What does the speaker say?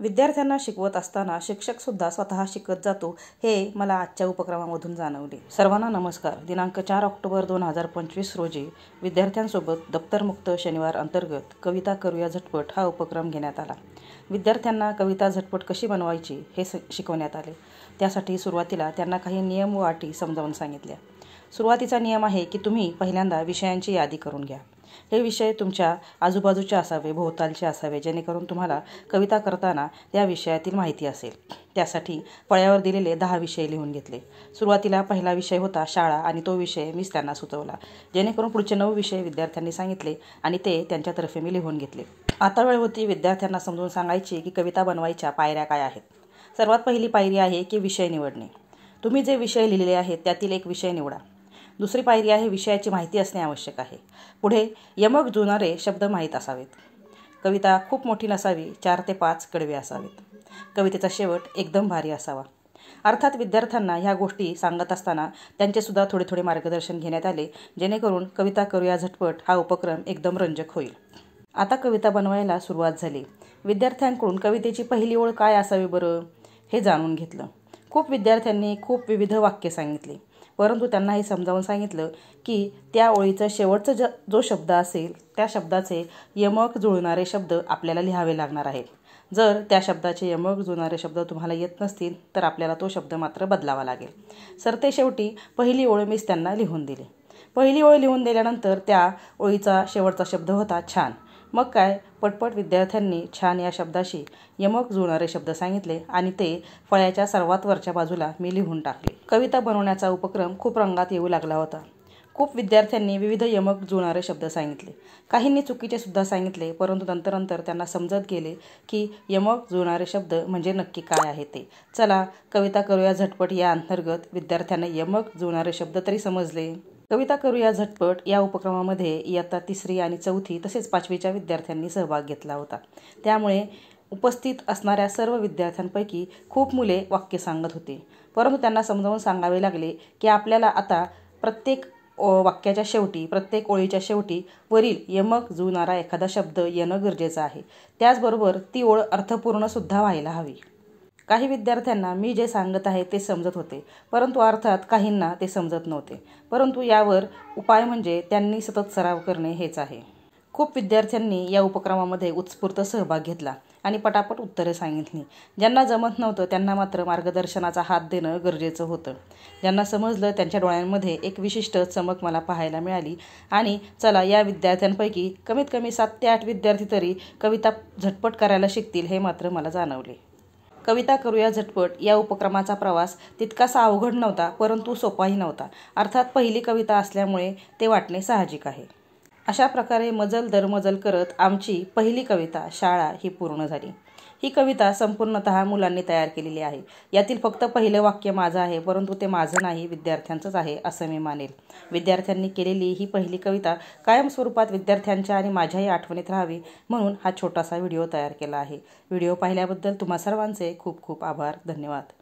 विद्यार्थ्यांना शिकवत असताना शिक्षकसुद्धा स्वतः शिकत जातो हे मला आजच्या उपक्रमामधून जाणवले। सर्वांना नमस्कार। दिनांक 4 ऑक्टोबर 2025 रोजी विद्यार्थ्यांसोबत दप्तरमुक्त शनिवार अंतर्गत कविता करूया झटपट हा उपक्रम घेण्यात आला। विद्यार्थ्यांना कविता झटपट कशी बनवायची हे शिकवण्यात आले। त्यासाठी सुरुवातीला त्यांना काही नियम व अटी समजावून सांगितल्या। सुरुवातीचा नियम आहे की तुम्ही पहिल्यांदा विषयांची यादी करून घ्या। हे विषय तुमच्या आजूबाजूचे असावे, भोवतालचे असावे, जेणेकरून तुम्हाला कविता करताना त्या विषयातील माहिती असेल। त्यासाठी फळ्यावर दिलेले 10 विषय लिहून घेतले। सुरुवातीला पहिला विषय होता शाळा आणि तो विषय मीच त्यांना सुचवला, जेणेकरून पुढचे 9 विषय विद्यार्थ्यांनी सांगितले आणि ते त्यांच्यातर्फे मी लिहून घेतले। आता वेळ होती विद्यार्थ्यांना समजून सांगायची की कविता बनवायच्या पायऱ्या काय आहेत। सर्वात पहिली पायरी आहे की विषय निवडणे। तुम्ही जे विषय लिहिलेले आहेत त्यातील एक विषय निवडा। दुसरी पायरी आहे विषयाची माहिती असणे आवश्यक आहे। पुढे यमक जुळणारे शब्द माहीत असावेत। कविता खूप मोठी नसावी, 4 ते 5 कडवे असावेत। कवितेचा शेवट एकदम भारी असावा। अर्थात विद्यार्थ्यांना ह्या गोष्टी सांगत असताना त्यांचे सुद्धा थोडे थोडे मार्गदर्शन घेण्यात आले, जेणेकरून कविता करूया झटपट हा उपक्रम एकदम रंजक होईल। आता कविता बनवायला सुरुवात झाली। विद्यार्थ्यांकडून कवितेची पहिली ओळ काय असावी बरं हे जाणून घेतलं। खूप विद्यार्थ्यांनी खूप विविध वाक्य सांगितली, परंतु त्यांना हे समजावून सांगितलं की त्या ओळीचा शेवटचा जो शब्द असेल त्या शब्दाचे यमक जुळणारे शब्द आपल्याला लिहावे लागणार आहेत। जर त्या शब्दाचे यमक जुळणारे शब्द तुम्हाला येत नसतील तर आपल्याला तो शब्द मात्र बदलावा लागेल। सरतेशेवटी पहिली ओळ मीच त्यांना लिहून दिली। पहिली ओळ लिहून दिल्यानंतर त्या ओळीचा शेवटचा शब्द होता छान। मग काय, पटपट विद्यार्थ्यांनी छान या शब्दाशी यमक जुळणारे शब्द सांगितले आणि ते फळ्याच्या सर्वात वरच्या बाजूला मी लिहून टाकले। कविता बनवण्याचा उपक्रम खूप रंगात येऊ लागला होता। खूप विद्यार्थ्यांनी विविध यमक जुळणारे शब्द सांगितले। काहींनी चुकीचे सुद्धा सांगितले, परंतु नंतर त्यांना समजत गेले की यमक जुळणारे शब्द म्हणजे नक्की काय आहे ते। चला, कविता करूया झटपट या अंतर्गत विद्यार्थ्यांना यमक जुळणारे शब्द तरी समजले। कविता करूया झटपट या उपक्रमामध्ये इयत्ता 3री आणि 4थी तसेच 5वीच्या विद्यार्थ्यांनी सहभाग घेतला होता। त्यामुळे उपस्थित असणाऱ्या सर्व विद्यार्थ्यांपैकी खूप मुले वाक्य सांगत होते, परंतु त्यांना समजावून सांगावे लागले की आपल्याला आता प्रत्येक वाक्याच्या शेवटी, प्रत्येक ओळीच्या शेवटी वरील यमक जुळणारा एखादा शब्द येणं गरजेचं आहे। त्याचबरोबर ती ओळ अर्थपूर्ण सुद्धा व्हायला हवी। काही विद्यार्थ्यांना मी जे सांगत आहे ते समजत होते, परंतु अर्थात काहींना ते समजत नव्हते। परंतु यावर उपाय म्हणजे त्यांनी सतत सराव करणे हेच आहे। खूप विद्यार्थ्यांनी या उपक्रमामध्ये उत्स्फूर्त सहभाग घेतला आणि पटापट उत्तरे सांगितली। ज्यांना जमत नव्हतं त्यांना मात्र मार्गदर्शनाचा हात देणं गरजेचं होतं। ज्यांना समजलं त्यांच्या डोळ्यांमध्ये एक विशिष्ट चमक मला पाहायला मिळाली आणि चला, या विद्यार्थ्यांपैकी कमीत कमी 7 ते 8 विद्यार्थी तरी कविता झटपट करायला शिकतील हे मात्र मला जाणवले। कविता करूया झटपट या उपक्रमाचा प्रवास तितकासा अवघड नव्हता, परंतु सोपाही नव्हता। अर्थात पहिली कविता असल्यामुळे ते वाटणे साहजिक आहे। अशा प्रकारे मजल दर मजल करत आमची पहिली कविता शाळा ही पूर्ण झाली। ही कविता संपूर्णतः मुलांनी तयार केलेली आहे। यातील फक्त पहिलं वाक्य माझं आहे, परंतु ते माझं नाही, विद्यार्थ्यांचंच आहे असं मी मानेल। विद्यार्थ्यांनी केलेली ही पहिली कविता कायम स्वरूपात विद्यार्थ्यांच्या आणि माझ्याही आठवणीत राहावी म्हणून हा छोटासा व्हिडिओ तयार केला आहे। व्हिडिओ पाहिल्याबद्दल तुम्हा सर्वांचे खूप खूप आभार। धन्यवाद।